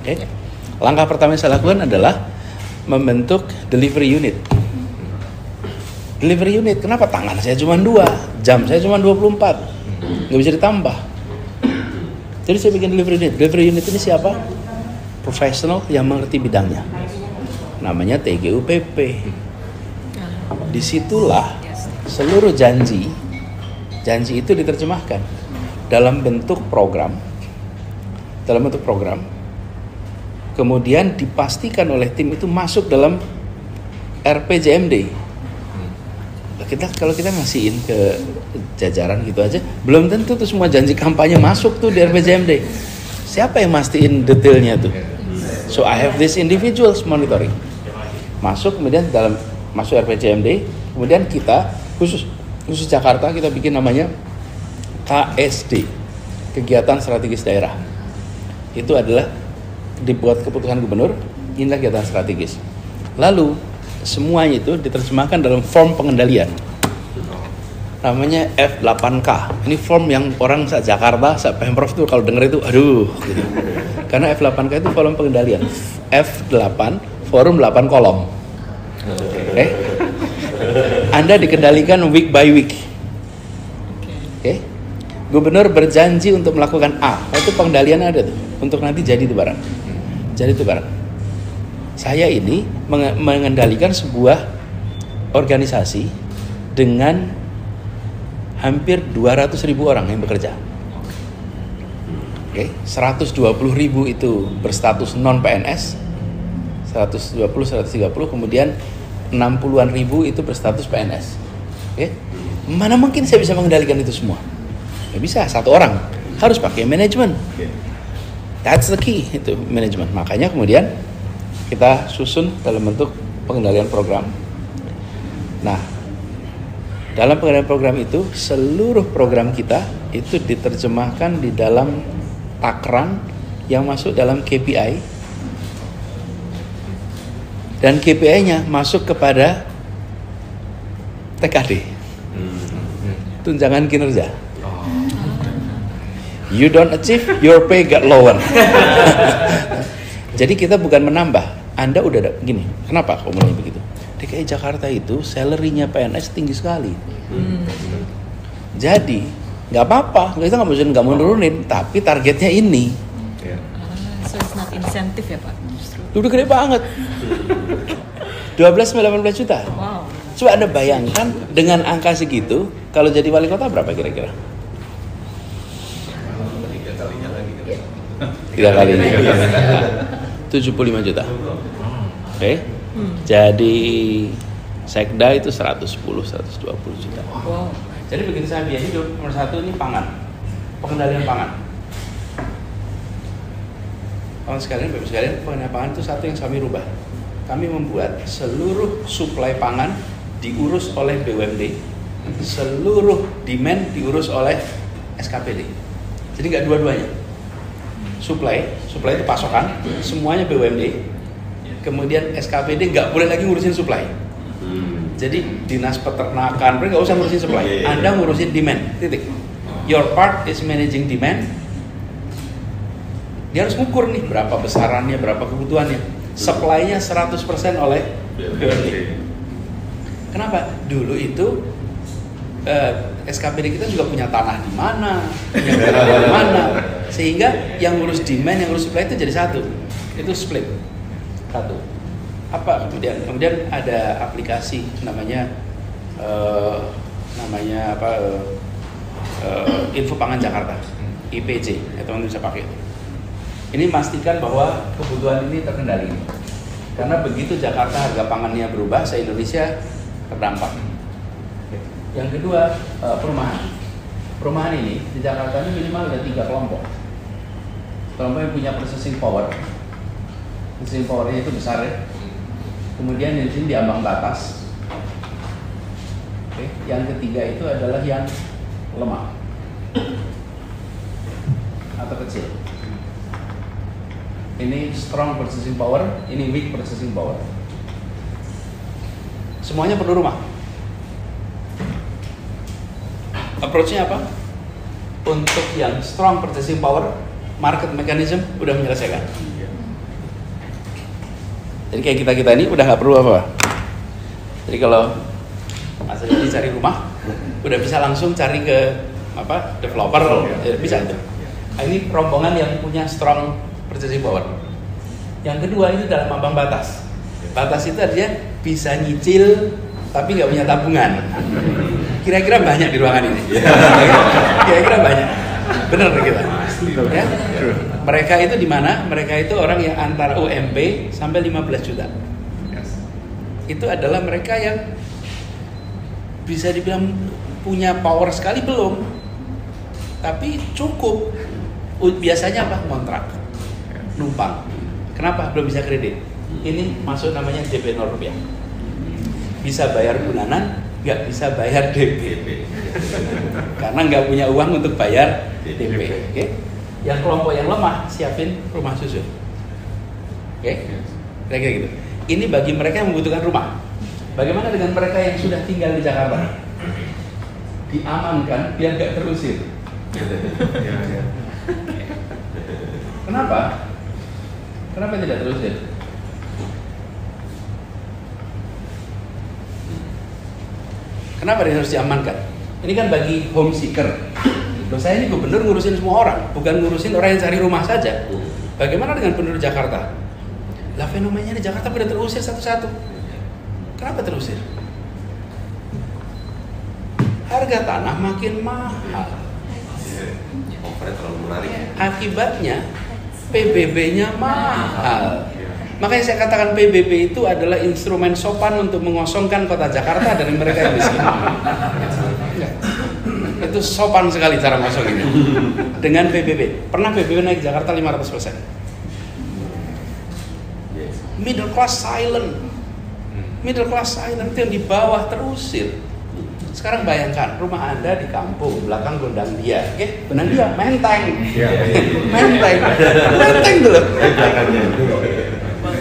Okay? Langkah pertama yang saya lakukan adalah membentuk delivery unit. Delivery unit, kenapa tangan saya cuma 2, jam saya cuma 24, nggak bisa ditambah. Jadi saya bikin delivery unit. Delivery unit ini siapa? Profesional yang mengerti bidangnya. Namanya TGUPP. Disitulah seluruh janji itu diterjemahkan dalam bentuk program. Kemudian dipastikan oleh tim itu masuk dalam RPJMD. Kalau kita ngasihin ke jajaran gitu aja, belum tentu tuh semua janji kampanye masuk tuh di RPJMD. Siapa yang mastiin detailnya tuh? So I have this individuals monitoring. Kemudian masuk RPJMD, kemudian kita khusus Jakarta kita bikin namanya KSD, Kegiatan Strategis Daerah. Itu adalah dibuat keputusan gubernur, inilah kegiatan strategis. Lalu semuanya itu diterjemahkan dalam form pengendalian. Namanya F8K. Ini form yang orang Jakarta, Pemprov tuh kalau denger itu aduh gitu. Karena F8K itu form pengendalian. F8 forum 8 kolom. Oke. Anda dikendalikan week by week. Oke. Gubernur berjanji untuk melakukan A. Itu pengendalian ada tuh untuk nanti jadi itu barang. Saya ini mengendalikan sebuah organisasi dengan hampir 200.000 orang yang bekerja. Oke, 120.000 itu berstatus non PNS, 130, kemudian 60-an ribu itu berstatus PNS. Oke, mana mungkin saya bisa mengendalikan itu semua? Nggak bisa, satu orang harus pakai manajemen. That's the key, itu manajemen. Makanya kemudian kita susun dalam bentuk pengendalian program. Nah, dalam pengendalian program itu, seluruh program kita itu diterjemahkan di dalam takrang yang masuk dalam KPI. Dan KPI-nya masuk kepada TKD, tunjangan kinerja. You don't achieve, your pay get lower. Jadi kita bukan menambah. Anda udah gini, kenapa kok mulai begitu? DKI Jakarta itu salary-nya PNS tinggi sekali. Jadi nggak apa-apa, kita nggak mau nurunin, tapi targetnya ini. So it's not insentif ya Pak? Udah gede banget. 12-18 juta. Wow. Coba Anda bayangkan dengan angka segitu, kalau jadi wali kota berapa kira-kira? 3 kalinya. 75 juta. Oke. Jadi sekda itu 120 juta. Wow. Jadi begitu saya biaya hidup, nomor 1 ini pangan. Pengendalian pangan. Bapak sekalian, pengendalian pangan itu satu yang kami rubah. Kami membuat seluruh suplai pangan diurus oleh BUMD, seluruh demand diurus oleh SKPD. Jadi nggak dua-duanya. Suplai itu pasokan, semuanya BUMD. Kemudian SKPD nggak boleh lagi ngurusin suplai. Jadi dinas peternakan, mereka nggak usah ngurusin suplai. Anda ngurusin demand, titik. Your part is managing demand. Dia harus ngukur nih berapa besarannya, berapa kebutuhannya. Supply-nya 100% oleh BUMD. Kenapa? Dulu itu SKPD kita juga punya tanah di mana, punya barang di mana, sehingga yang ngurus demand, yang ngurus supply itu jadi satu. Itu split. Satu. Apa kemudian ada aplikasi namanya Info Pangan Jakarta, IPJ, teman-teman bisa pakai itu. Ini memastikan bahwa kebutuhan ini terkendali. Karena begitu Jakarta harga pangannya berubah, se-Indonesia terdampak. Yang kedua, perumahan. Perumahan ini di Jakarta ini minimal ada 3 kelompok. Kelompok yang punya purchasing power. Purchasing powernya itu besar ya. Kemudian di sini di ambang batas. Oke. Yang ketiga itu adalah yang lemah atau kecil. Ini strong purchasing power, ini weak purchasing power. Semuanya perlu rumah. Approach-nya apa? Untuk yang strong purchasing power, market mechanism udah menyelesaikan. Jadi kayak kita ini udah nggak perlu apa. Jadi kalau Mas Rudi cari rumah, udah bisa langsung cari ke developer, bisa itu. Nah, ini rombongan yang punya strong purchasing power. Yang kedua itu dalam ambang batas. Batas itu artinya bisa nyicil tapi nggak punya tabungan. Kira-kira banyak di ruangan ini. Kira-kira banyak. Benar kita. Ya? Mereka itu di mana? Mereka itu orang yang antara UMP sampai 15 juta. Itu adalah mereka yang bisa dibilang punya power sekali belum, tapi cukup. Biasanya apa? Kontrak, numpang. Kenapa? Belum bisa kredit. Ini masuk namanya DP 0 rupiah. Bisa bayar bulanan, nggak bisa bayar DP. Karena nggak punya uang untuk bayar DP. Okay? Yang kelompok yang lemah siapin rumah susun. Kira-kira gitu. Ini bagi mereka yang membutuhkan rumah. Bagaimana dengan mereka yang sudah tinggal di Jakarta? Diamankan biar nggak terusir. Kenapa? Kenapa tidak terusir? Kenapa dia harus diamankan? Ini kan bagi home seeker. Loh, saya ini gubernur ngurusin semua orang, bukan ngurusin orang yang cari rumah saja. Bagaimana dengan penduduk Jakarta? Lah fenomenanya di Jakarta pada terusir satu-satu. Kenapa terusir? Harga tanah makin mahal. Akibatnya PBB-nya mahal. Makanya saya katakan PBB itu adalah instrumen sopan untuk mengosongkan kota Jakarta dari mereka yang miskin. Itu sopan sekali cara ngosonginnya. Dengan PBB. Pernah PBB naik Jakarta 500%. Middle class silent. Middle class silent itu yang di bawah terusir. Sekarang bayangkan rumah Anda di kampung, belakang Gondang Dia, Gondang Dia, Menteng. Menteng dulu.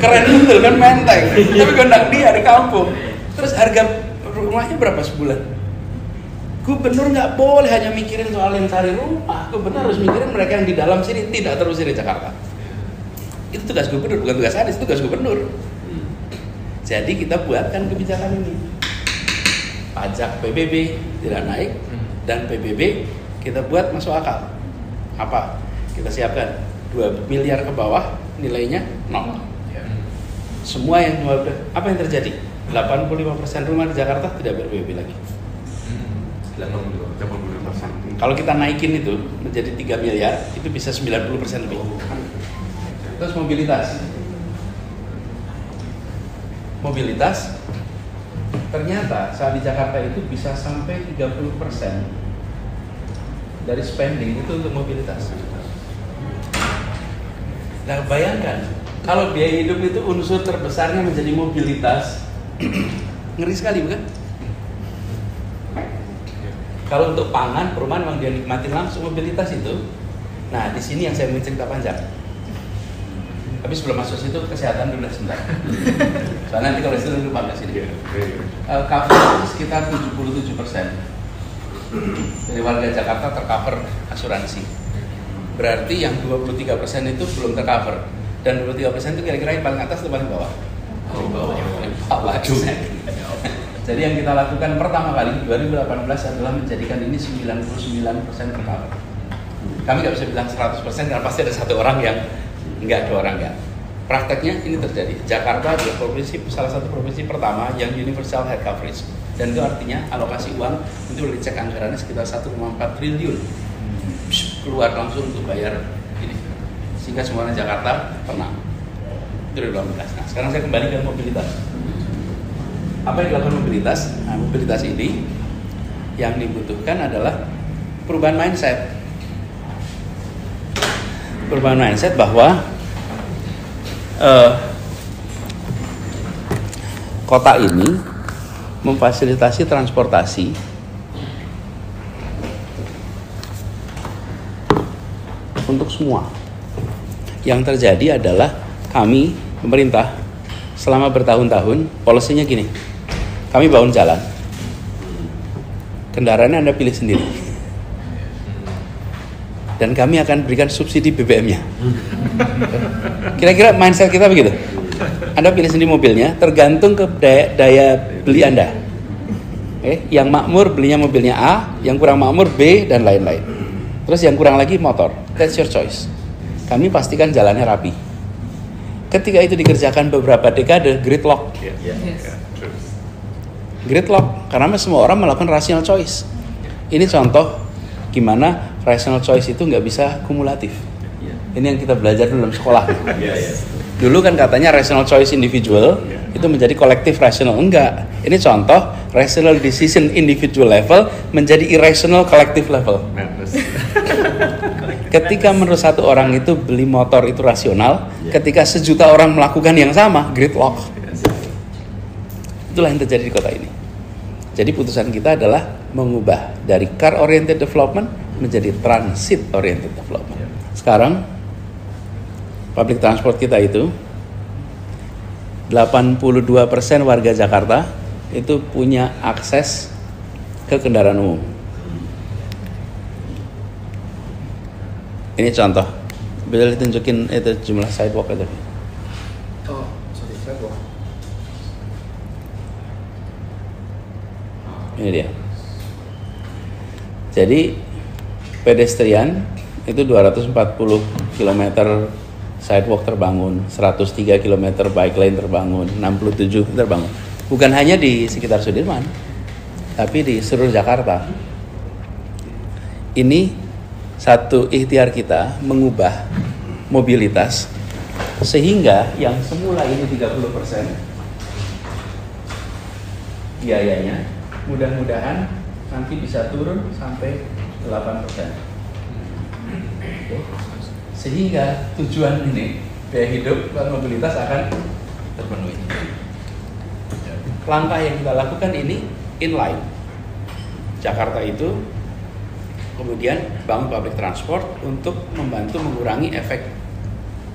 Keren betul kan Menteng. Tapi Gondang Dia di kampung. Terus harga rumahnya berapa sebulan? Gubernur nggak boleh hanya mikirin soal yang cari rumah. Gubernur harus mikirin mereka yang di dalam sini tidak terusir di Jakarta. Itu tugas gubernur, bukan tugas Anies, itu tugas gubernur. Jadi kita buatkan kebijakan ini. Pajak PBB tidak naik dan PBB kita buat masuk akal. Apa? Kita siapkan 2 miliar ke bawah, nilainya 0. Semua yang apa yang terjadi? 85% rumah di Jakarta tidak ber-PBB lagi. 85%. Kalau kita naikin itu menjadi 3 miliar, itu bisa 90% lebih. Terus mobilitas ternyata saat di Jakarta itu bisa sampai 30% dari spending itu untuk mobilitas. Nah bayangkan kalau biaya hidup itu unsur terbesarnya menjadi mobilitas, ngeri sekali bukan? Kalau untuk pangan, perumahan memang dia nikmatin langsung mobilitas itu. Nah di sini yang saya ingin cerita panjang. Tapi sebelum masuk situ kesehatan dulu sebentar. Soalnya nanti kalau itu lupa ke sini. Cover itu sekitar 77% dari warga Jakarta tercover asuransi. Berarti yang 23% itu belum tercover. Dan 23% itu kira-kira yang paling atas atau paling bawah? Paling bawah. Jadi yang kita lakukan pertama kali 2018 adalah menjadikan ini 99% tercover. Kami nggak bisa bilang 100% karena pasti ada satu orang yang enggak, ada orang enggak. Prakteknya ini terjadi. Jakarta adalah salah satu provinsi pertama yang universal health coverage. Dan itu artinya alokasi uang itu boleh dicek anggarannya sekitar 1,4 triliun. Keluar langsung untuk bayar ini. Sehingga semuanya Jakarta pernah. Itu 2018. Nah, sekarang saya kembali ke mobilitas. Apa yang dilakukan mobilitas? Nah, mobilitas ini yang dibutuhkan adalah perubahan mindset. Perubahan mindset bahwa kota ini memfasilitasi transportasi untuk semua. Yang terjadi adalah kami, pemerintah, selama bertahun-tahun, polisinya gini, kami bangun jalan, kendaraannya Anda pilih sendiri. Dan kami akan berikan subsidi BBM-nya. Kira-kira mindset kita begitu. Anda pilih sendiri mobilnya, tergantung ke daya beli Anda. Yang makmur belinya mobilnya A, yang kurang makmur B, dan lain-lain. Terus yang kurang lagi motor. That's your choice. Kami pastikan jalannya rapi. Ketika itu dikerjakan beberapa dekade, gridlock. Gridlock, karena semua orang melakukan rational choice. Ini contoh gimana rational choice itu nggak bisa kumulatif. Ini yang kita belajar dalam sekolah. Dulu kan katanya rational choice individual itu menjadi kolektif rational. Enggak. Ini contoh rational decision individual level menjadi irrational collective level. Ketika menurut satu orang itu beli motor itu rasional, ketika sejuta orang melakukan yang sama, gridlock. Itulah yang terjadi di kota ini. Jadi putusan kita adalah mengubah dari car oriented development menjadi transit oriented development. Sekarang public transport kita itu 82% warga Jakarta itu punya akses ke kendaraan umum. Ini contoh. Bisa ditunjukin itu jumlah sidewalk itu. Oh, sorry, sidewalk. Ini dia. Jadi pedestrian itu 240 km sidewalk terbangun, 103 km bike lane terbangun, 67 terbangun. Bukan hanya di sekitar Sudirman, tapi di seluruh Jakarta. Ini satu ikhtiar kita mengubah mobilitas sehingga yang semula ini 30% biayanya mudah-mudahan nanti bisa turun sampai 8%. Sehingga tujuan ini biaya hidup dan mobilitas akan terpenuhi. Langkah yang kita lakukan ini inline. Jakarta itu kemudian bangun public transport untuk membantu mengurangi efek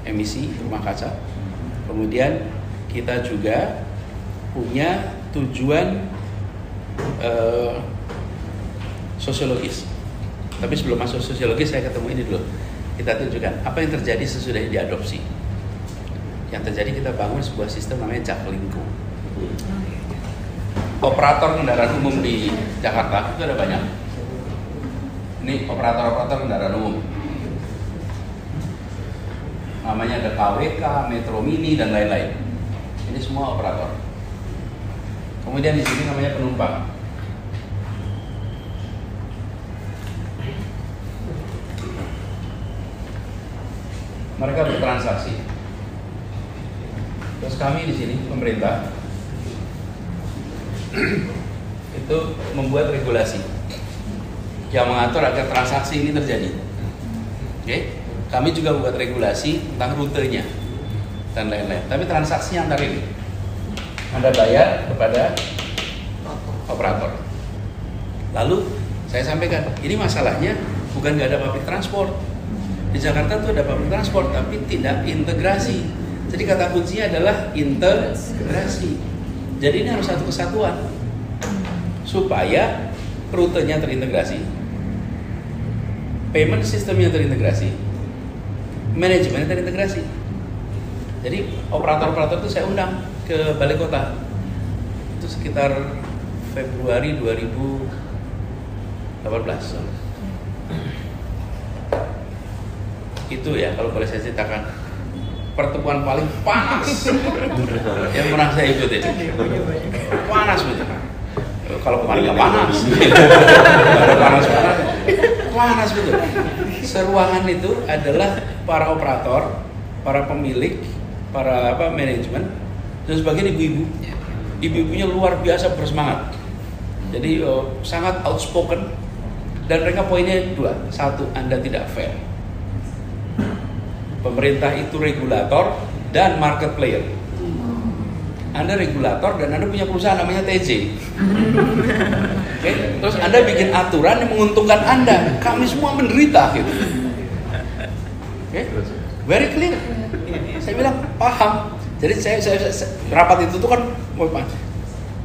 emisi rumah kaca. Kemudian kita juga punya tujuan sosiologis. Tapi sebelum masuk sosiologis saya ketemu ini dulu. Kita tunjukkan apa yang terjadi sesudah diadopsi. Yang terjadi kita bangun sebuah sistem namanya Jaklingko. Operator kendaraan umum di Jakarta itu ada banyak. Ini operator kendaraan umum. Namanya ada KWK, Metro Mini dan lain-lain. Ini semua operator. Kemudian di sini namanya penumpang. Mereka bertransaksi. Terus kami di sini pemerintah itu membuat regulasi yang mengatur agar transaksi ini terjadi. Oke? Kami juga membuat regulasi tentang rutenya dan lain-lain. Tapi transaksinya antar ini. Anda bayar kepada operator. Lalu saya sampaikan, ini masalahnya bukan nggak ada public transport. Di Jakarta tuh ada public transport tapi tidak integrasi. Jadi kata kuncinya adalah integrasi. Jadi ini harus satu kesatuan supaya rutenya terintegrasi, payment sistemnya terintegrasi, manajemennya terintegrasi. Jadi operator-operator itu saya undang ke balai kota. Itu sekitar Februari 2018. Itu ya kalau boleh saya ceritakan pertemuan paling panas yang pernah saya ikutin. Panas betul. Kalau kemarin nggak panas, ada panas betul. Seruangan itu adalah para operator, para pemilik, para manajemen dan sebagian ibu-ibu. Ibu-ibunya luar biasa bersemangat. Jadi sangat outspoken dan mereka poinnya dua. Satu, Anda tidak fair. Pemerintah itu regulator dan market player. Anda regulator dan Anda punya perusahaan namanya TJ. Okay? Terus Anda bikin aturan yang menguntungkan Anda. Kami semua menderita gitu. Okay? Very clear. Saya bilang paham. Jadi saya rapat itu tuh kan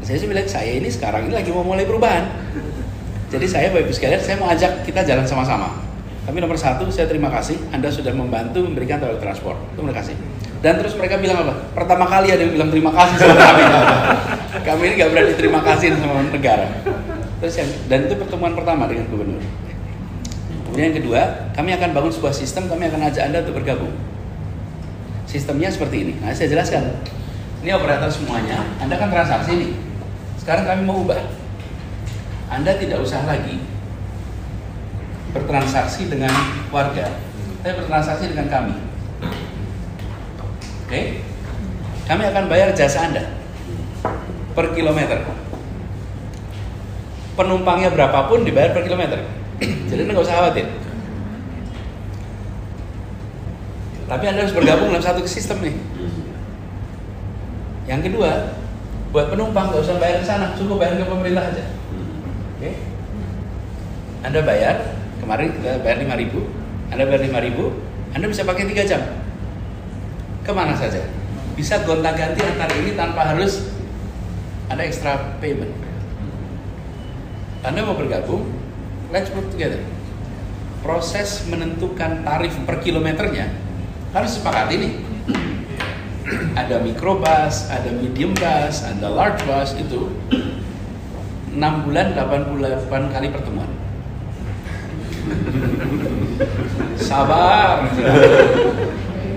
saya bilang saya ini sekarang ini lagi mau mulai perubahan. Jadi saya Bapak Ibu sekalian saya mau ajak kita jalan sama-sama. Tapi nomor satu saya terima kasih Anda sudah membantu memberikan public transport. Terima kasih. Dan terus mereka bilang apa? Pertama kali ada yang bilang terima kasih sama kami. Kami ini nggak berani terima kasih sama negara. Terus dan itu pertemuan pertama dengan gubernur. Kemudian yang kedua, kami akan bangun sebuah sistem, kami akan ajak Anda untuk bergabung. Sistemnya seperti ini. Nah, saya jelaskan. Ini operator semuanya, Anda kan transaksi nih. Sekarang kami mau ubah. Anda tidak usah lagi bertransaksi dengan warga, tapi bertransaksi dengan kami. Oke? Kami akan bayar jasa Anda per kilometer. Penumpangnya berapapun dibayar per kilometer. Jadi Anda nggak usah khawatir. Tapi Anda harus bergabung dalam satu sistem nih. Yang kedua, buat penumpang nggak usah bayar ke sana, cukup bayar ke pemerintah aja. Oke? Anda bayar, kemarin kita bayar 5.000, Anda bayar 5.000, Anda bisa pakai 3 jam. Kemana saja? Bisa gonta-ganti antar ini tanpa harus ada extra payment. Anda mau bergabung, let's work together. Proses menentukan tarif per kilometernya harus sepakat ini. Ada microbus, ada medium bus, ada large bus, itu 6 bulan 88 kali pertemuan. Sabar.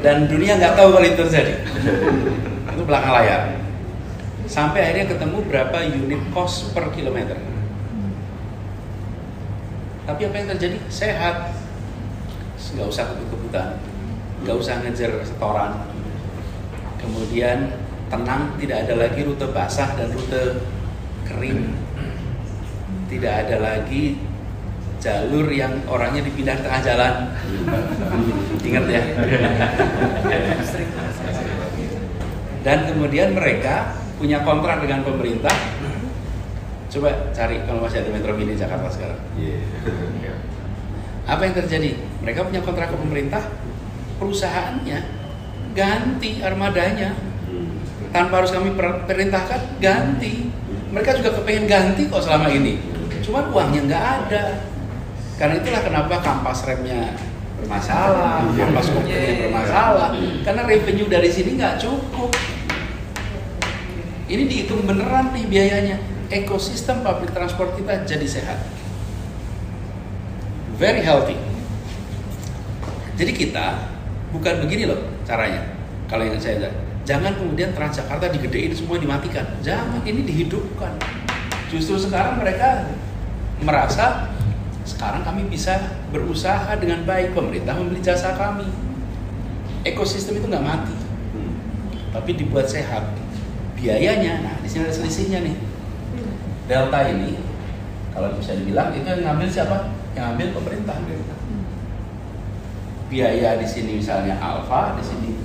Dan dunia nggak tahu kalau itu terjadi. Itu belakang layar. Sampai akhirnya ketemu berapa unit cost per kilometer. Tapi apa yang terjadi? Sehat. Nggak usah kebut-kebutan, nggak usah ngejar setoran. Kemudian tenang, tidak ada lagi rute basah dan rute kering. Tidak ada lagi jalur yang orangnya dipindah tengah jalan. Ingat ya. Dan kemudian mereka punya kontrak dengan pemerintah. Coba cari kalau masih ada Metro Mini Jakarta sekarang. Apa yang terjadi? Mereka punya kontrak ke pemerintah, perusahaannya ganti armadanya tanpa harus kami perintahkan, ganti. Mereka juga kepengen ganti kok selama ini, cuma uangnya nggak ada. Karena itulah kenapa kampas remnya bermasalah, kampas kopelnya bermasalah, karena revenue dari sini nggak cukup. Ini dihitung beneran nih biayanya. Ekosistem public transport kita jadi sehat, very healthy. Jadi kita bukan begini loh caranya. Kalau yang saya jangan kemudian Transjakarta digedein semua dimatikan. Jangan, ini dihidupkan. Justru sekarang mereka merasa sekarang kami bisa berusaha dengan baik, pemerintah membeli jasa kami. Ekosistem itu nggak mati, tapi dibuat sehat. Biayanya, nah di sini ada selisihnya nih. Delta ini, kalau bisa dibilang itu yang ngambil siapa? Yang ngambil pemerintah. Biaya di sini misalnya alfa, di sini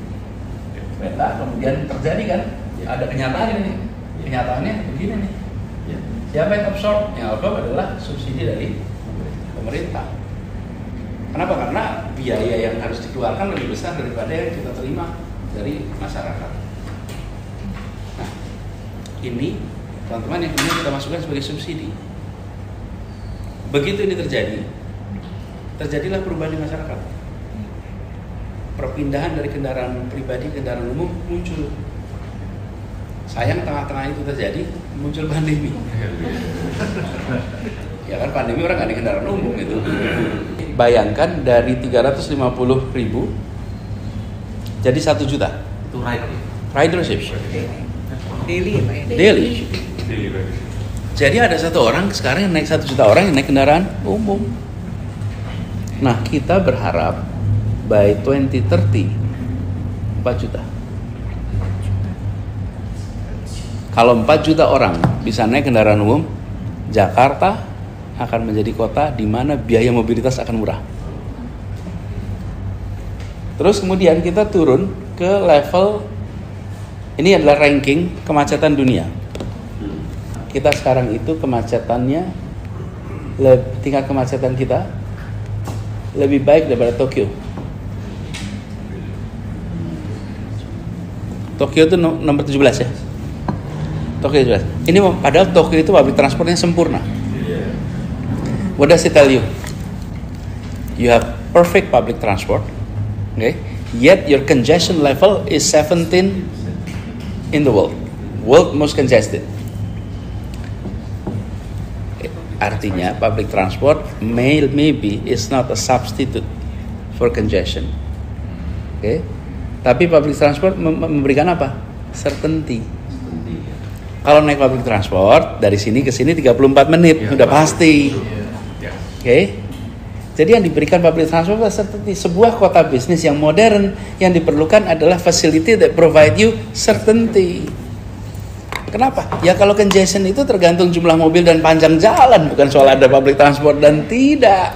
beta, kemudian terjadi kan? Ada kenyataan ini. Kenyataannya begini nih. Siapa yang absorb? Yang absorb adalah subsidi dari pemerintah. Kenapa? Karena biaya yang harus dikeluarkan lebih besar daripada yang kita terima dari masyarakat. Nah, ini teman-teman yang kemudian kita masukkan sebagai subsidi. Begitu ini terjadi, terjadilah perubahan di masyarakat. Perpindahan dari kendaraan pribadi ke kendaraan umum muncul. Sayang tengah-tengah itu terjadi, muncul pandemi. Ya kan, pandemi orang nggak di kendaraan umum gitu. Bayangkan dari 350.000 jadi 1 juta. Itu Ridership. Daily ya Pak ya? Daily. Jadi ada 1 orang sekarang yang naik 1 juta orang yang naik kendaraan umum. Nah, kita berharap by 2030 4 juta. Kalau 4 juta orang bisa naik kendaraan umum, Jakarta akan menjadi kota di mana biaya mobilitas akan murah. Terus kemudian kita turun ke level, ini adalah ranking kemacetan dunia. Kita sekarang itu kemacetannya, tingkat kemacetan kita lebih baik daripada Tokyo. Tokyo itu nomor 17 ya. Tokyo 17. Ini padahal Tokyo itu public transportnya sempurna. What does it tell you? You have perfect public transport. Okay? Yet your congestion level is 17 in the world most congested. Artinya public transport maybe is not a substitute for congestion. Oke. Tapi public transport memberikan apa? Certainty. Kalau naik public transport dari sini ke sini 34 menit udah pasti. Oke. Jadi yang diberikan public transport adalah certainty. Sebuah kota bisnis yang modern yang diperlukan adalah facility that provide you certainty. Kenapa? Ya kalau congestion itu tergantung jumlah mobil dan panjang jalan, bukan soal ada public transport dan tidak.